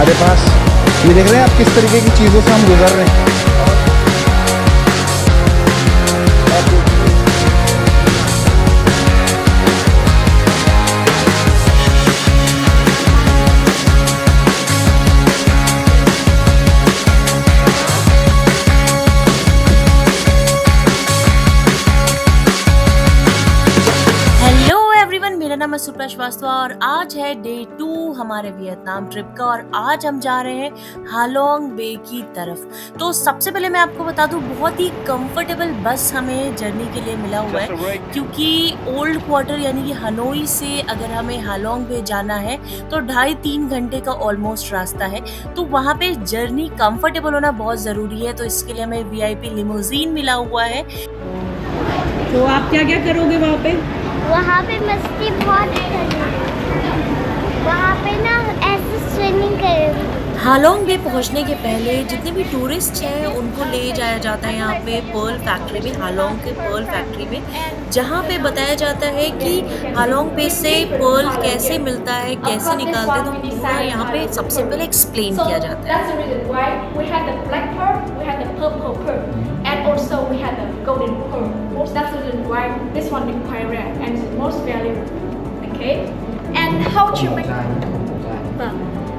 हमारे पास ये देख रहे हैं आप किस तरीके की चीज़ों से हम गुजर रहे हैं। हेलो एवरीवन, मेरा नाम है सुप्रा श्रीवास्तव और आज है डे 2 हमारे वियतनाम ट्रिप का और आज हम जा रहे हैं हालोंग बे की तरफ। तो सबसे पहले मैं आपको बता दूं, बहुत ही कंफर्टेबल बस हमें जर्नी के लिए मिला हुआ है, क्योंकि ओल्ड क्वार्टर यानी कि हनोई से अगर हमें हालोंग बे जाना है तो 2.5-3 घंटे का ऑलमोस्ट रास्ता है। तो वहाँ पे जर्नी कंफर्टेबल होना बहुत ज़रूरी है, तो इसके लिए हमें वीआईपी लिमोजीन मिला हुआ है। तो आप क्या क्या करोगे वहाँ पे? वहाँ पे मस्ती बहुत करेंगे। वहाँ पे ना ऐसे स्विमिंग करेंगे। हालोंग बे पहुंचने के पहले जितने भी टूरिस्ट हैं उनको ले जाया जाता है यहाँ पे पर्ल फैक्ट्री में, हालोंग के पर्ल फैक्ट्री में, जहाँ पे बताया जाता है कि हालोंग बे से पर्ल कैसे मिलता है, कैसे निकालते हैं। तो पूरा यहाँ पे सबसे पहले एक्सप्लेन किया जाता है। And also we had the golden pearl. That's the reason why this one is quite rare and is most valuable. Okay. And how to make?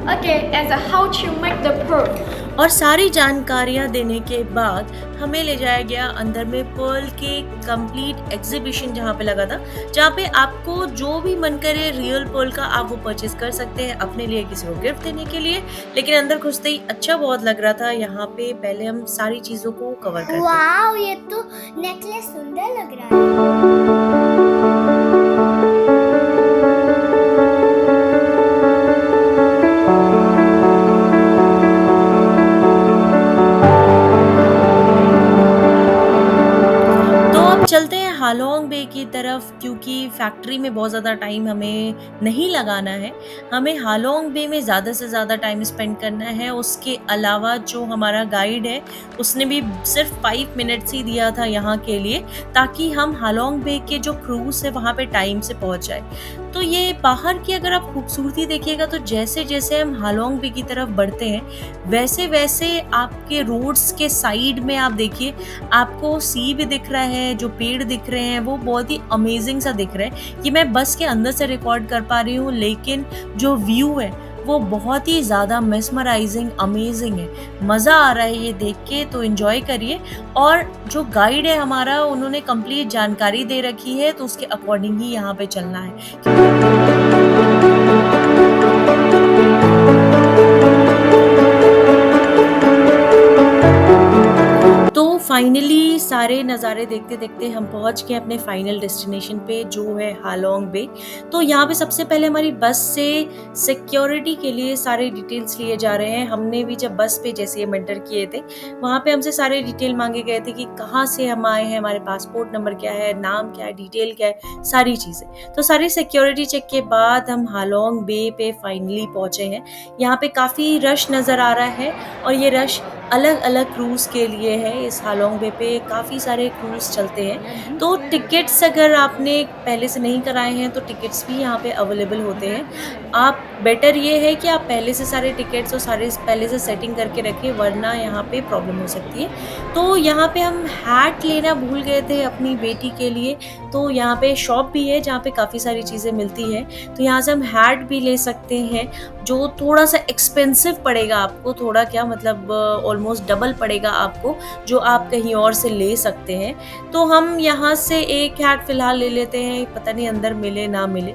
Okay. And how to make the pearl? और सारी जानकारियाँ देने के बाद हमें ले जाया गया अंदर में पर्ल के कंप्लीट एग्जीबिशन जहाँ पे लगा था, जहाँ पे आपको जो भी मन करे रियल पर्ल का आप वो परचेज कर सकते हैं अपने लिए, किसी को गिफ्ट देने के लिए। लेकिन अंदर घुसते ही अच्छा बहुत लग रहा था। यहाँ पे पहले हम सारी चीज़ों को कवर करते हैं। वाओ, ये तो नेकलेस सुंदर लग रहा है। चलते हैं हालोंग बे की तरफ, क्योंकि फैक्ट्री में बहुत ज़्यादा टाइम हमें नहीं लगाना है। हमें हालोंग बे में ज़्यादा से ज़्यादा टाइम स्पेंड करना है। उसके अलावा जो हमारा गाइड है उसने भी सिर्फ 5 मिनट्स ही दिया था यहाँ के लिए, ताकि हम हालोंग बे के जो क्रूज है वहाँ पे टाइम से पहुँच जाए। तो ये बाहर की अगर आप खूबसूरती देखिएगा तो जैसे जैसे हम हालोंग बे की तरफ बढ़ते हैं वैसे वैसे आपके रोड्स के साइड में आप देखिए, आपको सी भी दिख रहा है, जो पेड़ दिख रहे हैं वो बहुत ही अमेजिंग सा दिख रहा है। कि मैं बस के अंदर से रिकॉर्ड कर पा रही हूँ, लेकिन जो व्यू है वो बहुत ही ज़्यादा मेस्मराइजिंग, अमेजिंग है। मज़ा आ रहा है ये देख के, तो एंजॉय करिए। और जो गाइड है हमारा, उन्होंने कंप्लीट जानकारी दे रखी है, तो उसके अकॉर्डिंग ही यहाँ पे चलना है। तो फाइनली सारे नज़ारे देखते देखते हम पहुंच गए अपने फाइनल डेस्टिनेशन पे, जो है हालोंग बे। तो यहाँ पे सबसे पहले हमारी बस से सिक्योरिटी के लिए सारे डिटेल्स लिए जा रहे हैं। हमने भी जब बस पे जैसे हम एंटर किए थे, वहाँ पे हमसे सारे डिटेल मांगे गए थे कि कहाँ से हम आए हैं, हमारे पासपोर्ट नंबर क्या है, नाम क्या है, डिटेल क्या है, सारी चीज़ें। तो सारी सिक्योरिटी चेक के बाद हम हालोंग बे पे फाइनली पहुँचे हैं। यहाँ पे काफ़ी रश नज़र आ रहा है और ये रश अलग अलग क्रूज़ के लिए है। इस हालोंग बे पे काफ़ी सारे क्रूज़ चलते हैं। तो टिकट्स अगर आपने पहले से नहीं कराए हैं तो टिकट्स भी यहाँ पे अवेलेबल होते हैं। आप बेटर ये है कि आप पहले से सारे टिकट्स और सारे पहले से सेटिंग करके रखें, वरना यहाँ पे प्रॉब्लम हो सकती है। तो यहाँ पे हम हैट लेना भूल गए थे अपनी बेटी के लिए, तो यहाँ पे शॉप भी है जहाँ पे काफ़ी सारी चीज़ें मिलती है। तो यहाँ से हम हैट भी ले सकते हैं, जो थोड़ा सा एक्सपेंसिव पड़ेगा आपको, थोड़ा क्या मतलब ऑलमोस्ट डबल पड़ेगा आपको, जो आप कहीं और से ले सकते हैं। तो हम यहाँ से एक हैट फिलहाल ले लेते हैं, पता नहीं अंदर मिले ना मिले।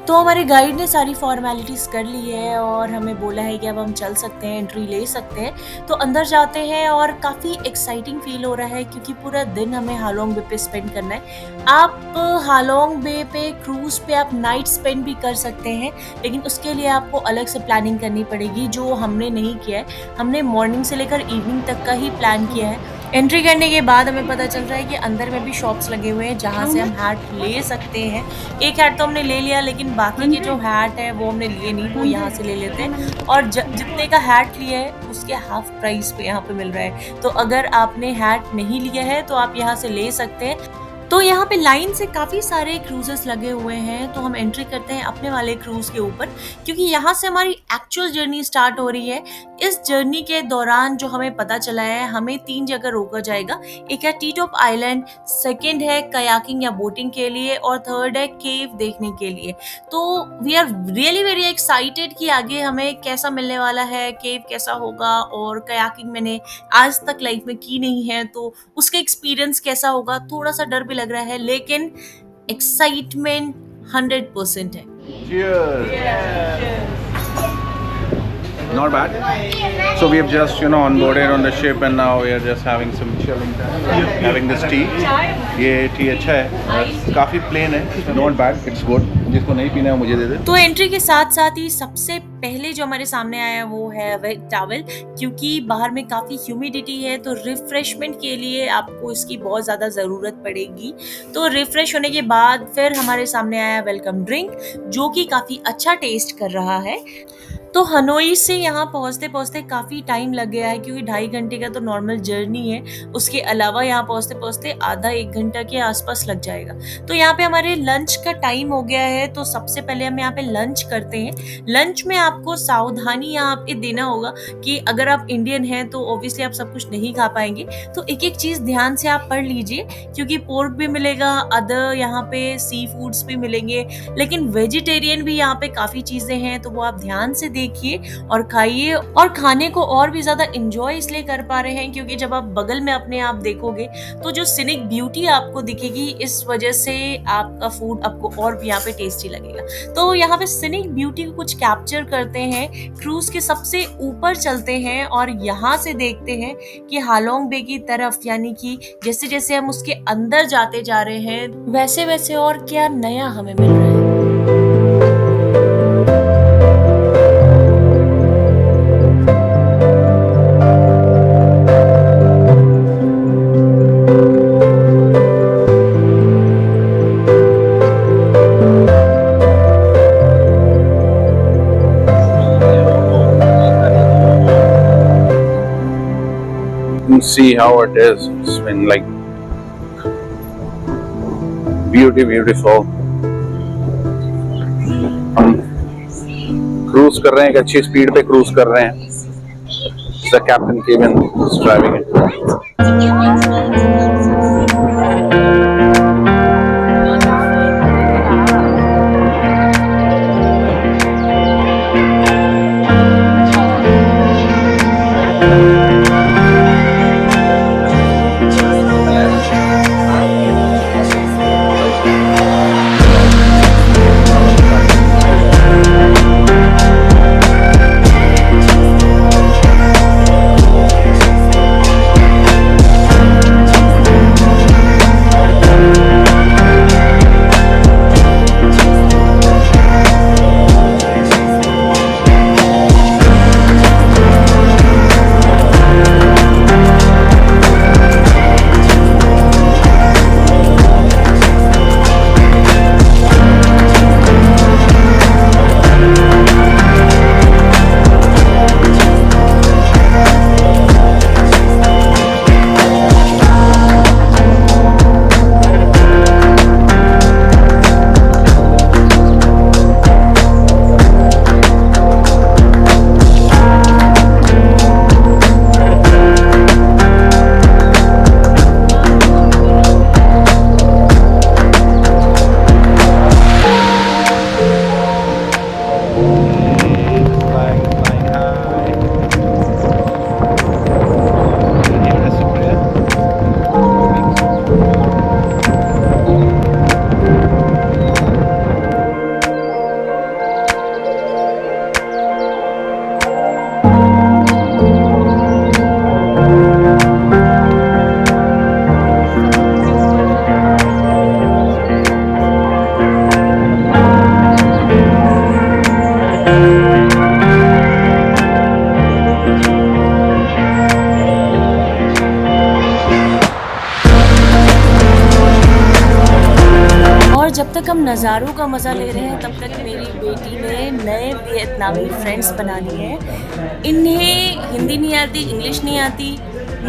तो हमारे गाइड ने सारी फॉर्मेलिटीज़ कर ली है और हमें बोला है कि अब हम चल सकते हैं, एंट्री ले सकते हैं। तो अंदर जाते हैं और काफ़ी एक्साइटिंग फील हो रहा है, क्योंकि पूरा दिन हमें हालोंग बे पे स्पेंड करना है। आप हालोंग बे पे क्रूज़ पे आप नाइट स्पेंड भी कर सकते हैं, लेकिन उसके लिए आपको अलग से प्लानिंग करनी पड़ेगी, जो हमने नहीं किया है। हमने मॉर्निंग से लेकर इवनिंग तक का ही प्लान किया है। एंट्री करने के बाद हमें पता चल रहा है कि अंदर में भी शॉप्स लगे हुए हैं जहाँ से हम हैट ले सकते हैं। एक हैट तो हमने ले लिया, लेकिन बाकी के जो हैट है वो हमने लिए नहीं, वो यहाँ से ले लेते हैं। और जितने का हैट लिया है उसके हाफ प्राइस पे यहाँ पे मिल रहा है। तो अगर आपने हैट नहीं लिया है तो आप यहाँ से ले सकते हैं। तो यहाँ पे लाइन से काफ़ी सारे क्रूजेस लगे हुए हैं, तो हम एंट्री करते हैं अपने वाले क्रूज़ के ऊपर, क्योंकि यहाँ से हमारी एक्चुअल जर्नी स्टार्ट हो रही है। इस जर्नी के दौरान जो हमें पता चला है, हमें 3 जगह रोका जाएगा। एक है टी टॉप आइलैंड, सेकंड है कयाकिंग या बोटिंग के लिए, और थर्ड है केव देखने के लिए। तो we are really very excited कि आगे हमें कैसा मिलने वाला है, केव कैसा होगा, और कयाकिंग मैंने आज तक लाइफ में की नहीं है, तो उसका एक्सपीरियंस कैसा होगा। थोड़ा सा डर भी लग रहा है, लेकिन एक्साइटमेंट 100% है। Not bad. So we have just, onboarded on the ship and now we are just having some chilling time, having this tea. ये टी अच्छा है, काफ़ी प्लेन है, not bad, it's good. जिसको नहीं पीना है मुझे दे दे। तो एंट्री के साथ साथ ही सबसे पहले जो हमारे सामने आया वो है वेट टॉवल, क्योंकि बाहर में काफ़ी ह्यूमिडिटी है, तो रिफ्रेशमेंट के लिए आपको इसकी बहुत ज़्यादा ज़रूरत पड़ेगी। तो रिफ्रेश होने के बाद फिर हमारे सामने आया वेलकम ड्रिंक, जो कि काफ़ी अच्छा टेस्ट कर रहा है। तो हनोई से यहाँ पहुँचते पहुँचते काफ़ी टाइम लग गया है, क्योंकि 2.5 घंटे का तो नॉर्मल जर्नी है, उसके अलावा यहाँ पहुँचते पहुँचते आधा 1 घंटा के आसपास लग जाएगा। तो यहाँ पे हमारे लंच का टाइम हो गया है, तो सबसे पहले हम यहाँ पे लंच करते हैं। लंच में आपको सावधानी यहाँ पे देना होगा कि अगर आप इंडियन हैं तो ऑब्वियसली आप सब कुछ नहीं खा पाएंगे, तो एक एक चीज़ ध्यान से आप पढ़ लीजिए, क्योंकि पोर्क भी मिलेगा, अदर यहाँ पे सी फूड्स भी मिलेंगे, लेकिन वेजिटेरियन भी यहाँ पे काफ़ी चीज़ें हैं, तो वो आप ध्यान से देखिए और खाइए। और खाने को और भी ज्यादा एंजॉय इसलिए कर पा रहे हैं क्योंकि जब आप बगल में अपने आप देखोगे तो जो सीनिक ब्यूटी आपको दिखेगी, इस वजह से आपका फूड आपको और भी यहाँ पे टेस्टी लगेगा। तो यहाँ पे सीनिक ब्यूटी को कुछ कैप्चर करते हैं, क्रूज के सबसे ऊपर चलते हैं और यहाँ से देखते हैं कि हालोंग बे की तरफ, यानी कि जैसे जैसे हम उसके अंदर जाते जा रहे हैं वैसे वैसे और क्या नया हमें मिल रहा है। See how it is. It's been like beautiful. हम क्रूज कर रहे हैं, एक अच्छी स्पीड पे क्रूज कर रहे हैं। The captain came in, is driving it. जब तक हम नज़ारों का मज़ा ले रहे हैं तब तक मेरी बेटी ने नए वियतनामी फ्रेंड्स बना लिए हैं। इन्हें हिंदी नहीं आती, इंग्लिश नहीं आती,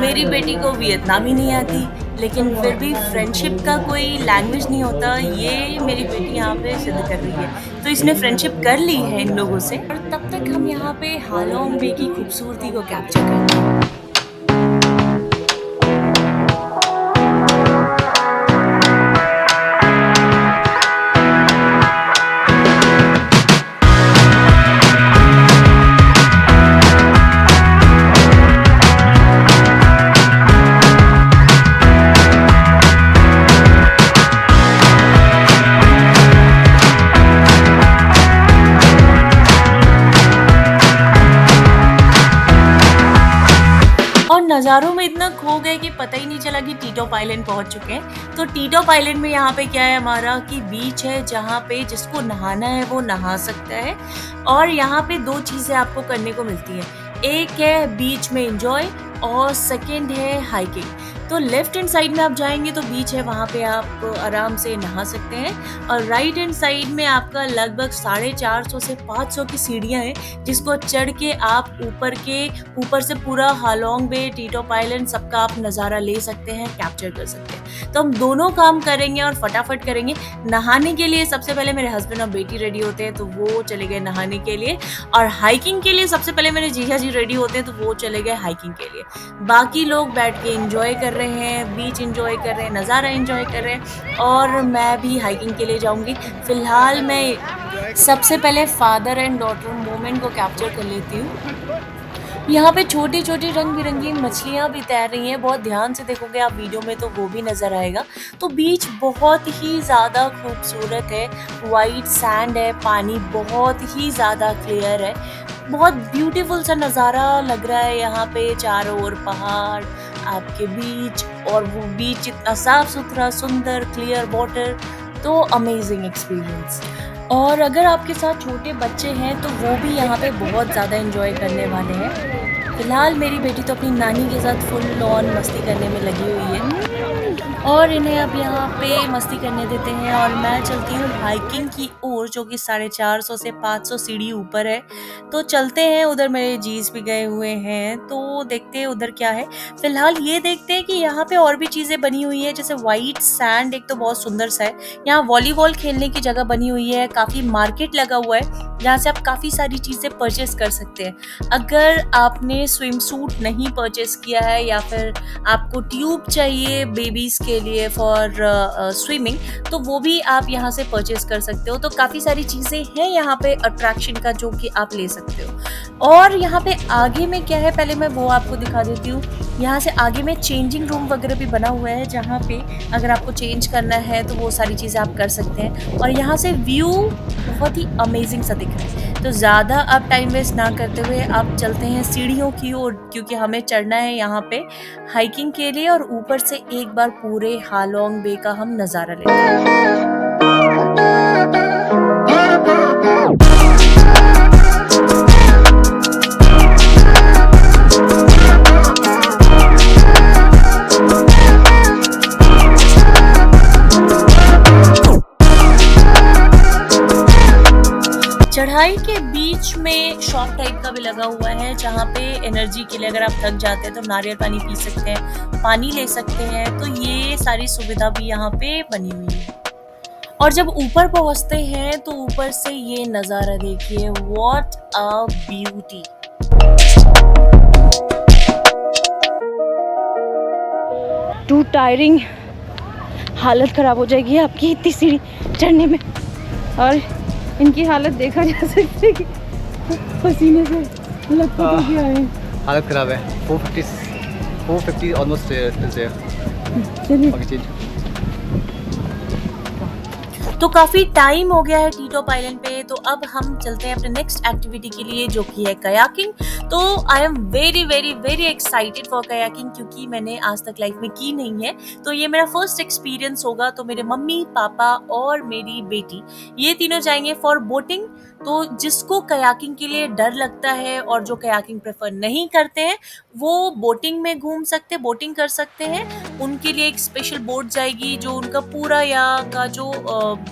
मेरी बेटी को वियतनामी नहीं आती, लेकिन फिर भी फ्रेंडशिप का कोई लैंग्वेज नहीं होता, ये मेरी बेटी यहाँ पे सिद्ध कर रही है। तो इसने फ्रेंडशिप कर ली है इन लोगों से, और तब तक हम यहाँ पे हालोंग बे की खूबसूरती को कैप्चर करते हैं। और नज़ारों में इतना खो गए कि पता ही नहीं चला कि टीटॉप आइलैंड पहुंच चुके हैं। तो टीटॉप आइलैंड में यहाँ पे क्या है हमारा कि बीच है, जहाँ पे जिसको नहाना है वो नहा सकता है। और यहाँ पे 2 चीज़ें आपको करने को मिलती हैं, एक है बीच में एंजॉय और सेकंड है हाइकिंग। तो लेफ्ट हैंड साइड में आप जाएंगे तो बीच है, वहाँ पे आप आराम से नहा सकते हैं। और राइट हैंड साइड में आपका लगभग 450 से 500 की सीढ़ियाँ हैं, जिसको चढ़ के आप ऊपर से पूरा हालोंग बे, टीटॉप आइलैंड सबका आप नज़ारा ले सकते हैं, कैप्चर कर सकते हैं। तो हम दोनों काम करेंगे और फटाफट करेंगे। नहाने के लिए सबसे पहले मेरे हस्बैंड और बेटी रेडी होते हैं, तो वो चले गए नहाने के लिए। और हाइकिंग के लिए सबसे पहले मेरे जीजा जी रेडी होते हैं, तो वो चले गए हाइकिंग के लिए। बाकी लोग बैठ के एंजॉय कर रहे हैं, बीच एंजॉय कर रहे हैं, नज़ारा एंजॉय कर रहे हैं, और मैं भी हाइकिंग के लिए जाऊंगी। फिलहाल मैं सबसे पहले फादर एंड डॉटर मोमेंट को कैप्चर कर लेती हूँ। यहाँ पे छोटी छोटी रंग बिरंगी मछलियाँ भी तैर रही हैं, बहुत ध्यान से देखोगे आप वीडियो में तो वो भी नज़र आएगा। तो बीच बहुत ही ज़्यादा खूबसूरत है, वाइट सैंड है, पानी बहुत ही ज़्यादा क्लियर है, बहुत ब्यूटीफुल सा नज़ारा लग रहा है। यहाँ पे चारों ओर पहाड़, आपके बीच, और वो बीच इतना साफ सुथरा, सुंदर, क्लियर वाटर, तो अमेजिंग एक्सपीरियंस। और अगर आपके साथ छोटे बच्चे हैं तो वो भी यहाँ पे बहुत ज़्यादा एंजॉय करने वाले हैं। फिलहाल मेरी बेटी तो अपनी नानी के साथ फुल ऑन मस्ती करने में लगी हुई है, और इन्हें अब यहाँ पे मस्ती करने देते हैं। और मैं चलती हूँ हाइकिंग की ओर, जो कि 450 से 500 सीढ़ी ऊपर है। तो चलते हैं, उधर मेरे जीज भी गए हुए हैं, तो देखते हैं उधर क्या है। फिलहाल ये देखते हैं कि यहाँ पे और भी चीज़ें बनी हुई है, जैसे वाइट सैंड एक तो बहुत सुंदर सा है। यहाँ वॉलीबॉल खेलने की जगह बनी हुई है, काफ़ी मार्केट लगा हुआ है जहाँ से आप काफ़ी सारी चीज़ें परचेस कर सकते हैं। अगर आपने स्विम सूट नहीं परचेस किया है, या फिर आपको ट्यूब चाहिए बेबीज़ के लिए फॉर स्विमिंग, तो वो भी आप यहाँ से परचेस कर सकते हो। तो काफ़ी सारी चीज़ें हैं यहाँ पे अट्रैक्शन का, जो कि आप ले सकते हो। और यहाँ पे आगे में क्या है, पहले मैं वो आपको दिखा देती हूँ। यहाँ से आगे में चेंजिंग रूम वगैरह भी बना हुआ है, जहाँ पे अगर आपको चेंज करना है तो वो सारी चीज़ें आप कर सकते हैं। और यहाँ से व्यू बहुत ही अमेजिंग सा दिख रहा है। तो ज़्यादा आप टाइम वेस्ट ना करते हुए आप चलते हैं सीढ़ियों की ओर, क्योंकि हमें चढ़ना है यहाँ पे हाइकिंग के लिए, और ऊपर से एक बार पूरे हालोंग बे का हम नज़ारा लेते हैं। चढ़ाई के बीच में शॉप टाइप का भी लगा हुआ है, जहाँ पे एनर्जी के लिए अगर आप थक जाते हैं तो नारियल पानी पी सकते हैं, पानी ले सकते हैं। तो ये सारी सुविधा भी यहाँ पे बनी हुई है। और जब ऊपर पहुँचते हैं तो ऊपर से ये नज़ारा देखिए, what a beauty. Too tiring, हालत ख़राब हो जाएगी आपकी इतनी सीढ़ी चढ़ने में। और इनकी हालत देखा जा सकती है कि पसीने से लथपथ हो गया है, हालत ख़राब है। 450 ऑलमोस्ट चलिए। तो काफ़ी टाइम हो गया है टीटॉप आइलैंड पे, तो अब हम चलते हैं अपने नेक्स्ट एक्टिविटी के लिए, जो कि है कयाकिंग। तो I am very very very excited for kayaking, क्योंकि मैंने आज तक लाइफ में की नहीं है, तो ये मेरा फर्स्ट एक्सपीरियंस होगा। तो मेरे मम्मी, पापा और मेरी बेटी, ये तीनों जाएंगे फॉर बोटिंग। तो जिसको कयाकिंग के लिए डर लगता है और जो कयाकिंग प्रेफर नहीं करते हैं, वो बोटिंग में बोटिंग कर सकते हैं। उनके लिए एक स्पेशल बोट जाएगी, जो उनका पूरा यहाँ का जो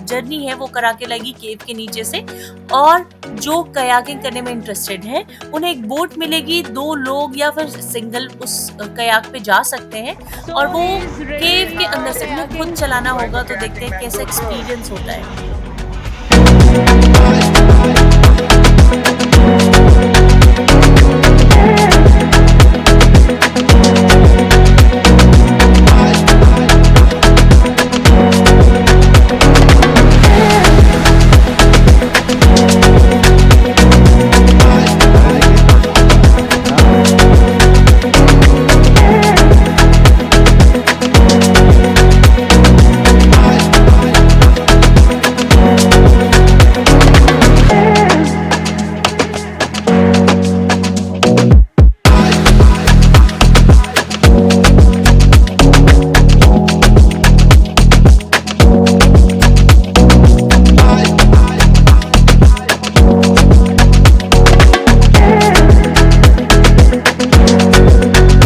जर्नी है वो करा के लाएगी केव के नीचे से। और जो कयाकिंग करने में इंटरेस्टेड है, उन्हें एक बोट बोट मिलेगी, 2 लोग या फिर सिंगल उस कयाक पे जा सकते हैं और वो केव के अंदर से हमें खुद चलाना होगा। तो देखते हैं कैसा एक्सपीरियंस होता है।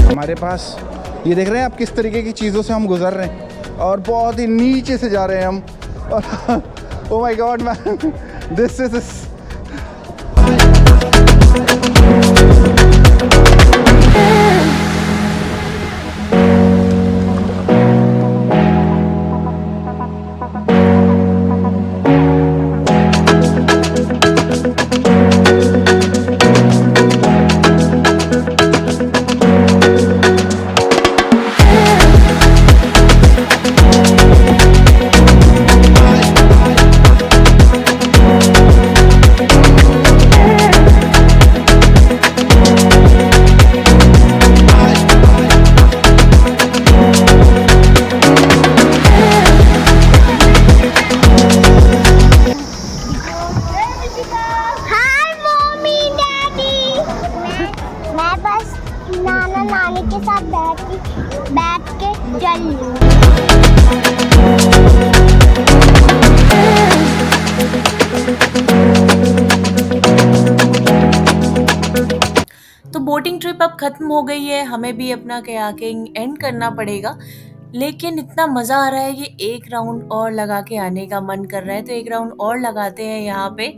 हमारे पास ये देख रहे हैं आप किस तरीके की चीज़ों से हम गुजर रहे हैं और बहुत ही नीचे से जा रहे हैं हम और oh my God man, this is नानी के साथ बैठ के चल लूं। तो बोटिंग ट्रिप अब ख़त्म हो गई है, हमें भी अपना कयाकिंग एंड करना पड़ेगा। लेकिन इतना मज़ा आ रहा है कि एक राउंड और लगा के आने का मन कर रहा है, तो एक राउंड और लगाते हैं यहाँ पे।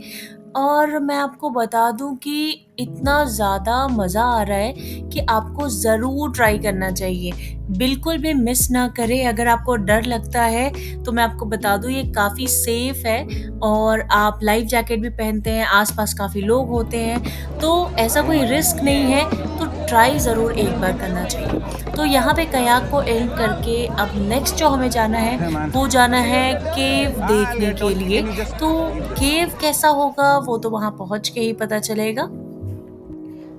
और मैं आपको बता दूं कि इतना ज़्यादा मज़ा आ रहा है कि आपको ज़रूर ट्राई करना चाहिए, बिल्कुल भी मिस ना करें। अगर आपको डर लगता है तो मैं आपको बता दूं ये काफ़ी सेफ़ है और आप लाइफ जैकेट भी पहनते हैं, आसपास काफ़ी लोग होते हैं, तो ऐसा कोई रिस्क नहीं है, तो ट्राई ज़रूर एक बार करना चाहिए। तो यहाँ पे कयाक को एंड करके अब नेक्स्ट जो हमें जाना है वो जाना है केव देखने के लिए। तो केव कैसा होगा वो तो वहाँ पहुँच के ही पता चलेगा।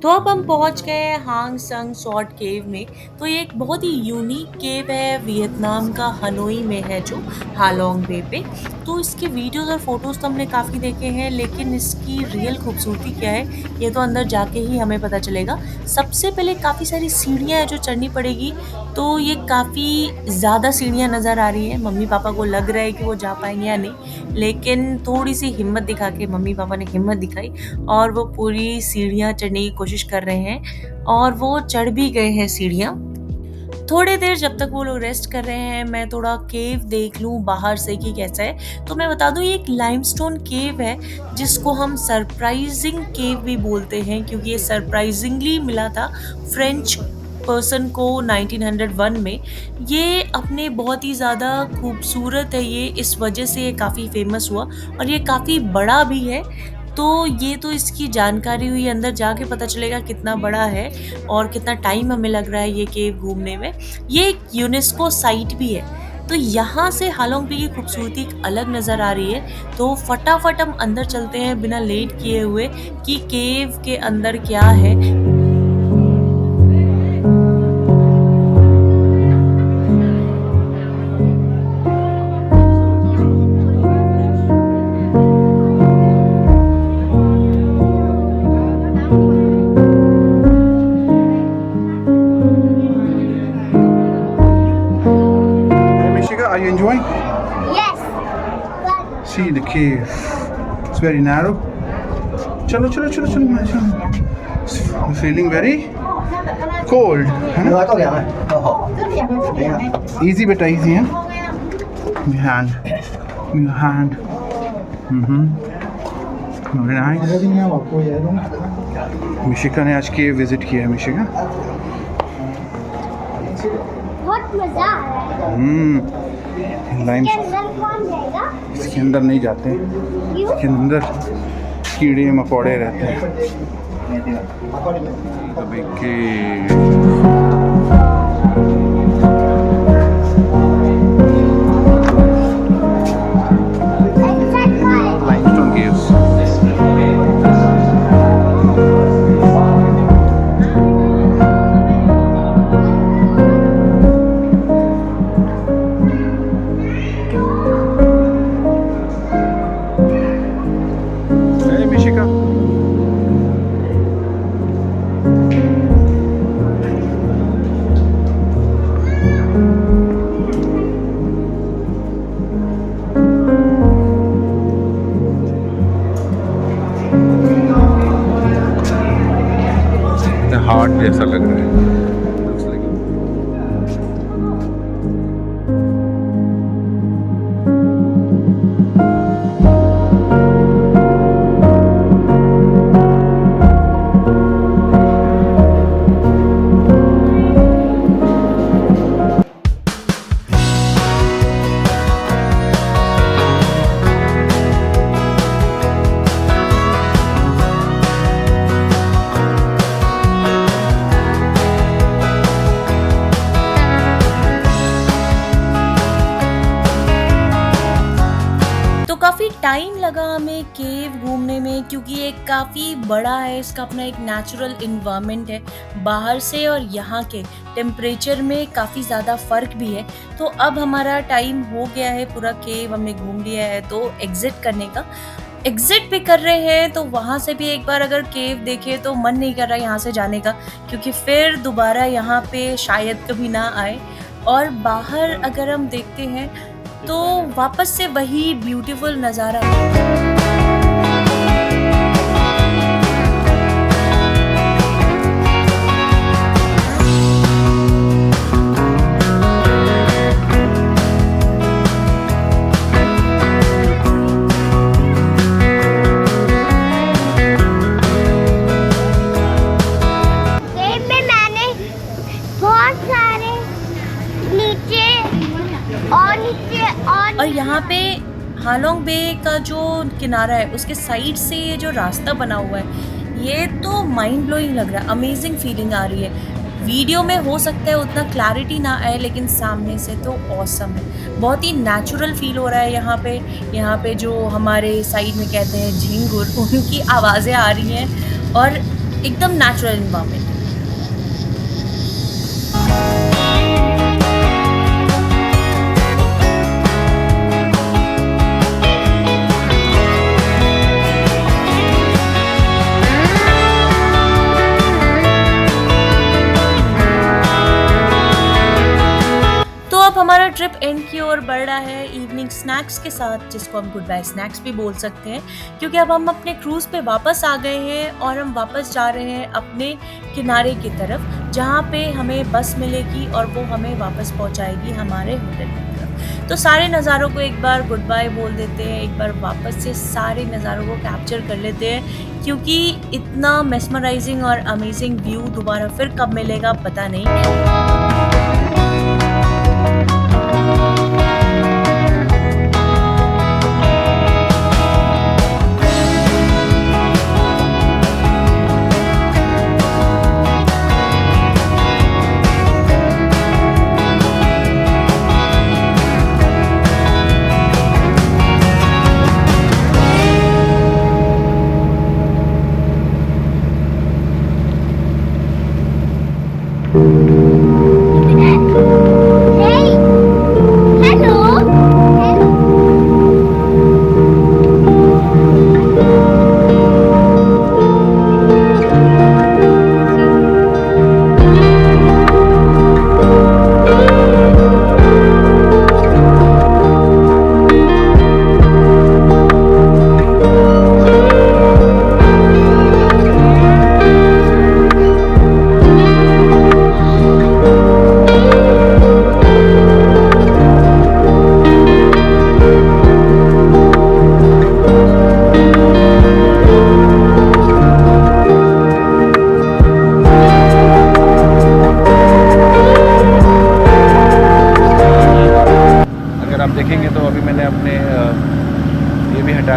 तो अब हम पहुंच गए हैं हांग संग सॉट केव में। तो ये एक बहुत ही यूनिक केव है, वियतनाम का हनोई में है जो हालोंग बे पे। तो इसके वीडियोस और फोटोज़ तो हमने काफ़ी देखे हैं, लेकिन इसकी रियल खूबसूरती क्या है ये तो अंदर जाके ही हमें पता चलेगा। सबसे पहले काफ़ी सारी सीढ़ियाँ हैं जो चढ़नी पड़ेगी, तो ये काफ़ी ज़्यादा सीढ़ियाँ नज़र आ रही हैं। मम्मी पापा को लग रहा है कि वो जा पाएंगे या नहीं, लेकिन थोड़ी सी हिम्मत दिखा के मम्मी पापा ने हिम्मत दिखाई और वो पूरी सीढ़ियाँ चढ़ने की कोशिश कर रहे हैं और वो चढ़ भी गए हैं सीढ़ियाँ। थोड़ी देर जब तक वो लोग रेस्ट कर रहे हैं मैं थोड़ा केव देख लूँ बाहर से कि कैसा है। तो मैं बता दूँ ये एक लाइमस्टोन केव है जिसको हम सरप्राइजिंग केव भी बोलते हैं, क्योंकि ये सरप्राइजिंगली मिला था फ्रेंच पर्सन को 1901 में। ये अपने बहुत ही ज़्यादा खूबसूरत है, ये इस वजह से ये काफ़ी फेमस हुआ और ये काफ़ी बड़ा भी है। तो ये तो इसकी जानकारी हुई, अंदर जाके पता चलेगा कितना बड़ा है और कितना टाइम हमें लग रहा है ये केव घूमने में। ये एक यूनेस्को साइट भी है, तो यहाँ से हालोंग बे की खूबसूरती एक अलग नज़र आ रही है। तो फटाफट हम अंदर चलते हैं बिना लेट किए हुए कि केव के अंदर क्या है। Are you enjoying? Yes. See the cave. It's very narrow. Chalo, chalo, chalo, chalo. I'm feeling very cold. Easy, but easy, huh? Your hand. Your hand. Very nice. Mishika ने आज केव विजिट किया है। मिशिका बहुत मजा आ रहा है। लाइन इसके अंदर कौन जाएगा? इसके अंदर नहीं जाते, क्यों? इसके अंदर कीड़े मकोड़े रहते हैं। अभी लाइमस्टोन केव्स। मिशिका हार्ट जैसा लग रहा है। Looks like काफ़ी टाइम लगा हमें केव घूमने में, क्योंकि ये काफ़ी बड़ा है, इसका अपना एक नेचुरल इन्वायरमेंट है। बाहर से और यहाँ के टेम्परेचर में काफ़ी ज़्यादा फ़र्क भी है। तो अब हमारा टाइम हो गया है, पूरा केव हमने घूम लिया है, तो एग्ज़िट करने का। एग्ज़िट भी कर रहे हैं, तो वहाँ से भी एक बार अगर केव देखे तो मन नहीं कर रहा यहाँ से जाने का, क्योंकि फिर दोबारा यहाँ पे शायद कभी ना आए। और बाहर अगर हम देखते हैं तो वापस से वही ब्यूटीफुल नज़ारा। और यहाँ पे हालोंग बे का जो किनारा है उसके साइड से ये जो रास्ता बना हुआ है, ये तो माइंड ब्लोइंग लग रहा है, अमेजिंग फीलिंग आ रही है। वीडियो में हो सकता है उतना क्लैरिटी ना आए, लेकिन सामने से तो ऑसम है, बहुत ही नेचुरल फील हो रहा है। यहाँ पे जो हमारे साइड में कहते हैं झिंगुर, उनकी आवाज़ें आ रही हैं और एकदम नेचुरल इन्वायरमेंट। हमारा ट्रिप एंड की ओर बढ़ रहा है इवनिंग स्नैक्स के साथ, जिसको हम गुड बाय स्नैक्स भी बोल सकते हैं, क्योंकि अब हम अपने क्रूज़ पे वापस आ गए हैं और हम वापस जा रहे हैं अपने किनारे की तरफ, जहाँ पे हमें बस मिलेगी और वो हमें वापस पहुँचाएगी हमारे होटल की तरफ। तो सारे नज़ारों को एक बार गुड बाय बोल देते हैं, एक बार वापस से सारे नज़ारों को कैप्चर कर लेते हैं, क्योंकि इतना मेस्मराइजिंग और अमेजिंग व्यू दोबारा फिर कब मिलेगा पता नहीं।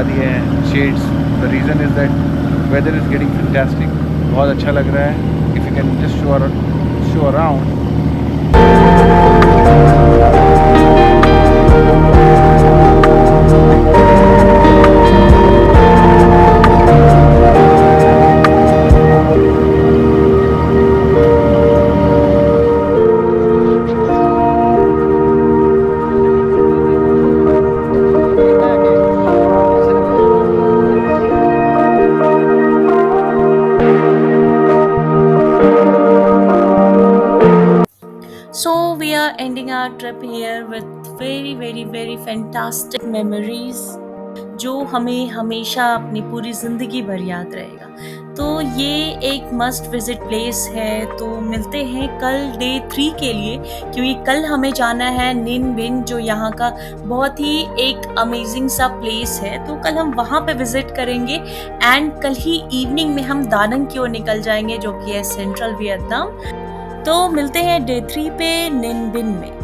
लगा दिए हैं shades. The reason is that whether is getting fantastic. बहुत अच्छा लग रहा है. If you can just show around. So we are ending our trip here with very fantastic memories जो हमें हमेशा अपनी पूरी ज़िंदगी भर याद रहेगा. तो ये एक मस्ट विज़िट प्लेस है. तो मिलते हैं कल डे 3 के लिए, क्योंकि कल हमें जाना है निन बिन, जो यहाँ का बहुत ही एक अमेजिंग सा प्लेस है. तो कल हम वहाँ पे विज़िट करेंगे एंड कल ही इवनिंग में हम दानंग की ओर निकल जाएंगे, जो कि है सेंट्रल वियतनाम. तो मिलते हैं डे 3 पे निन बिन में.